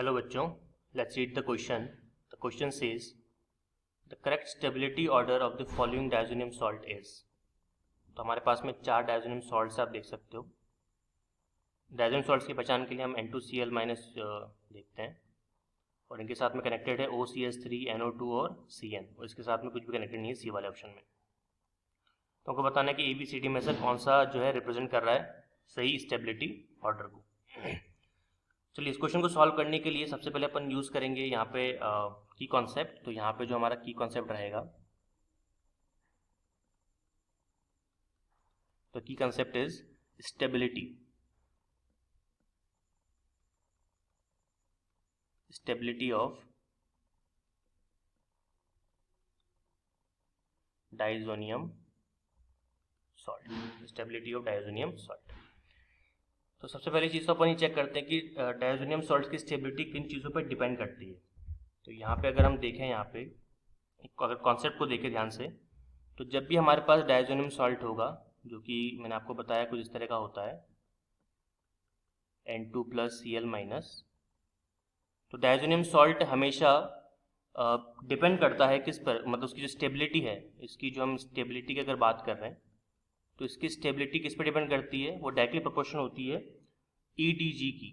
Hello बच्चों, let's read the question. The question says the correct stability order of the following diazonium salt is. तो हमारे पास में 4 diazonium salts आप देख सकते हो. डायज़ोनियम सॉल्ट्स की पहचान के लिए हम N2Cl- देखते हैं और इनके साथ में कनेक्टेड है OCH3, NO2 और Cn, और इसके साथ में कुछ भी कनेक्टेड नहीं है सी वाले ऑप्शन में. तो हमको बताना है कि ABCD में से कौन सा जो है रिप्रेजेंट कर रहा है सही स्टेबिलिटी ऑर्डर को. चलिए, इस क्वेश्चन को सॉल्व करने के लिए सबसे पहले अपन यूज़ करेंगे यहाँ पे की कॉन्सेप्ट. तो यहाँ पे जो हमारा की कॉन्सेप्ट रहेगा, तो की concept is stability. Stability of diazonium salt. Stability of diazonium salt. तो सबसे पहली चीज़ तो अपन ये चेक करते हैं कि डायज़ोनियम सॉल्ट की स्टेबिलिटी किन चीज़ों पर डिपेंड करती है. तो यहाँ पे अगर हम देखें, यहाँ पे अगर कॉन्सेप्ट को देखें ध्यान से, तो जब भी हमारे पास डायज़ोनियम सॉल्ट होगा, जो कि मैंने आपको बताया कुछ इस तरह का होता है N2+Cl-, तो डायज़ोनियम सॉल्ट हमेशा डिपेंड करता है किस पर, मतलब उसकी जो स्टेबिलिटी है, इसकी जो हम स्टेबिलिटी की अगर बात कर रहे हैं, तो इसकी स्टेबिलिटी किस पर डिपेंड करती है, वो डायरेक्टली प्रोपोर्शनल होती है EDG की.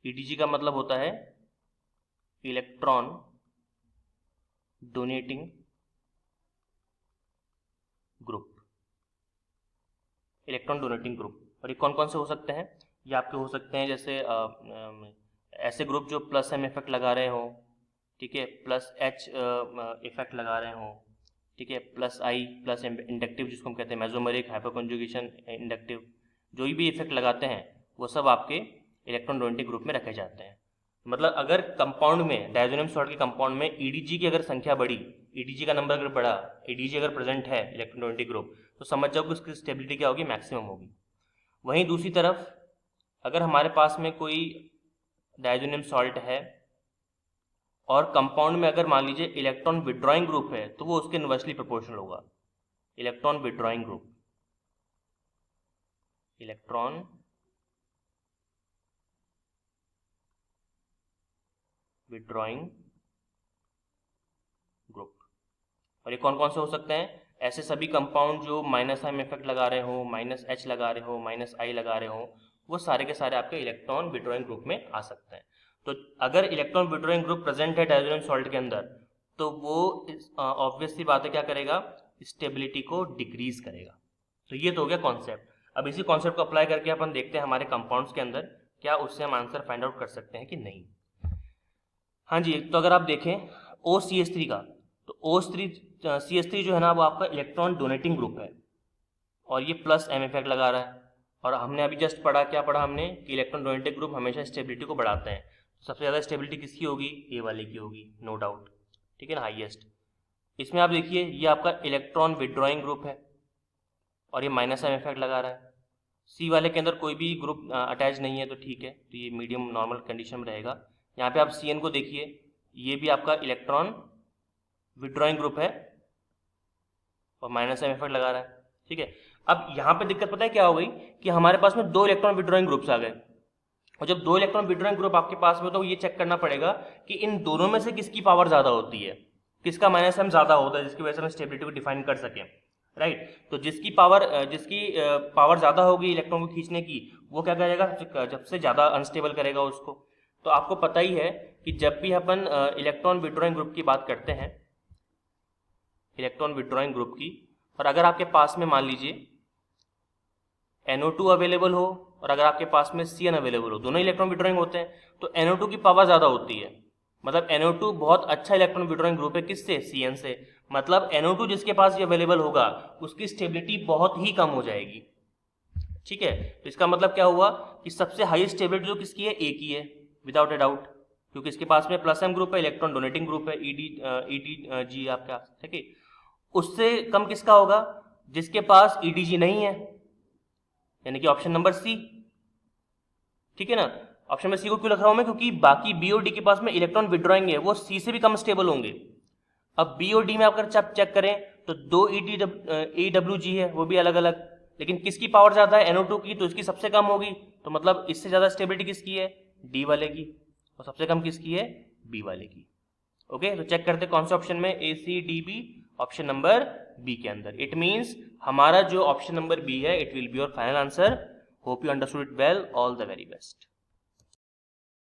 EDG का मतलब होता है electron donating group. Electron donating group. और ये कौन कौन से हो सकते हैं? ये आपके हो सकते हैं जैसे ऐसे ग्रुप जो प्लस M इफेक्ट लगा रहे हो, ठीक है, प्लस H इफेक्ट लगा रहे हो, ठीक है, प्लस I प्लस इंडक्टिव जिसको हम कहते हैं मेसोमेरिक, हाइपरकंजुगेशन, इंडक्टिव, जो भी इफेक्ट लगाते हैं वो सब आपके इलेक्ट्रॉन डोनेटिंग ग्रुप में रखे जाते हैं. मतलब अगर कंपाउंड में, डायज़ोनियम सॉल्ट के कंपाउंड में EDG की अगर संख्या बढ़ी, EDG का नंबर अगर बढ़ा, EDG अगर प्रेजेंट है इलेक्ट्रॉन डोनेटिंग ग्रुप, तो समझ जाओ कि उसकी स्टेबिलिटी क्या होगी, मैक्सिमम होगी. वहीं दूसरी तरफ अगर हमारे पास में कोई डायज़ोनियम सॉल्ट है और कंपाउंड में अगर मान लीजिए इलेक्ट्रॉन विड्रॉइंग ग्रुप है, तो वो उसके इनवर्सली प्रोपोर्शनल होगा. Electron withdrawing group, electron withdrawing group. और ये कौन कौन से हो सकते हैं? ऐसे सभी कंपाउंड जो -M इफेक्ट लगा रहे हो, -H लगा रहे हो, -I लगा रहे हो, वो सारे के सारे आपके इलेक्ट्रॉन विड्रॉइंग ग्रुप में आ सकते हैं. तो अगर इलेक्ट्रॉन विड्रॉइंग ग्रुप प्रेजेंट है डायज़ोनियम सॉल्ट के अंदर, तो वो ऑब्वियस सी बात है क्या करेगा, स्टेबिलिटी को डिक्रीज करेगा. तो ये तो हो गया कॉन्सेप्ट. अब इसी कॉन्सेप्ट को अप्लाई करके अपन देखते हैं हमारे कंपाउंड्स के अंदर क्या उससे हम आंसर फाइंड आउट कर सकते हैं कि नहीं. हाँ जी, तो अगर आप देखें OCH3 का, तो CH3 जो है ना, वो आपका इलेक्ट्रॉन डोनेटिंग ग्रुप है और ये प्लस M इफेक्ट लगा रहा है. और हमने अभी जस्ट पढ़ा, क्या पढ़ा हमने, कि इलेक्ट्रॉन डोनेटिंग ग्रुप हमेशा स्टेबिलिटी को बढ़ाते हैं. सबसे ज़्यादा स्टेबिलिटी किसकी होगी? ए वाले की होगी, नो डाउट, ठीक है ना, हाईएस्ट. इसमें आप देखिए, ये आपका इलेक्ट्रॉन विड्रॉइंग ग्रुप है और ये -M इफेक्ट लगा रहा है. सी वाले के अंदर कोई भी ग्रुप अटैच नहीं है, तो ठीक है, तो ये मीडियम नॉर्मल कंडीशन में रहेगा. यहाँ पे आप Cn को देखिए, ये भी आपका इलेक्ट्रॉन विड्रॉइंग ग्रुप है और -M इफेक्ट लगा रहा है, ठीक है. अब यहाँ पे दिक्कत पता है क्या हो गई, कि हमारे पास में 2 इलेक्ट्रॉन विड्रॉइंग ग्रुप्स आ गए. और जब 2 इलेक्ट्रॉन विड्रॉइंग ग्रुप आपके पास में, तो ये चेक करना पड़ेगा कि इन दोनों में से किसकी पावर ज़्यादा होती है, किसका -M ज़्यादा होता है, जिसकी वजह से हम स्टेबिलिटी को डिफाइन कर सकें, राइट. तो जिसकी पावर ज़्यादा होगी इलेक्ट्रॉन को खींचने की, वो क्या करेगा, सबसे ज़्यादा अनस्टेबल करेगा उसको. तो आपको पता ही है कि जब भी अपन इलेक्ट्रॉन विड्रॉइंग ग्रुप की बात करते हैं, इलेक्ट्रॉन विड्रॉइंग ग्रुप की, और अगर आपके पास में मान लीजिए NO2 अवेलेबल हो और अगर आपके पास में Cn अवेलेबल हो, दोनों इलेक्ट्रॉन विड्रॉइंग होते हैं, तो NO2 की पावर ज़्यादा होती है. मतलब NO2 बहुत अच्छा इलेक्ट्रॉन विड्रॉइंग ग्रुप है, किससे? Cn से. मतलब NO2 जिसके पास ये अवेलेबल होगा, उसकी स्टेबिलिटी बहुत ही कम हो जाएगी, ठीक है. तो इसका मतलब क्या हुआ कि सबसे हाई स्टेबिलिटी जो किसकी है, ए की है, विदाउट ए डाउट, क्योंकि इसके पास में +M ग्रुप है, इलेक्ट्रॉन डोनेटिंग ग्रुप है, EDG आपका, ठीक है. उससे कम किसका होगा? जिसके पास EDG नहीं है, यानी कि ऑप्शन नंबर सी, ठीक है ना. ऑप्शन में सी को क्यों लिख रहा हूं मैं, क्योंकि बाकी बी और डी के पास में इलेक्ट्रॉन विड्रॉइंग है, वो सी से भी कम स्टेबल होंगे. अब बी और डी में अगर चेक करें तो 2 EWG है, वो भी अलग अलग, लेकिन किसकी पावर ज्यादा है? NO2 की, तो इसकी सबसे कम होगी. तो मतलब इससे ज्यादा स्टेबिलिटी किसकी है? डी वाले की. और सबसे कम किसकी है, बी वाले की। ओके, तो चेक करते कौन से ऑप्शन में, A C D B, option number B के अंदर। इट मीन्स हमारा जो ऑप्शन नंबर बी है, it will be your final answer. Hope you understood it well, all the very best.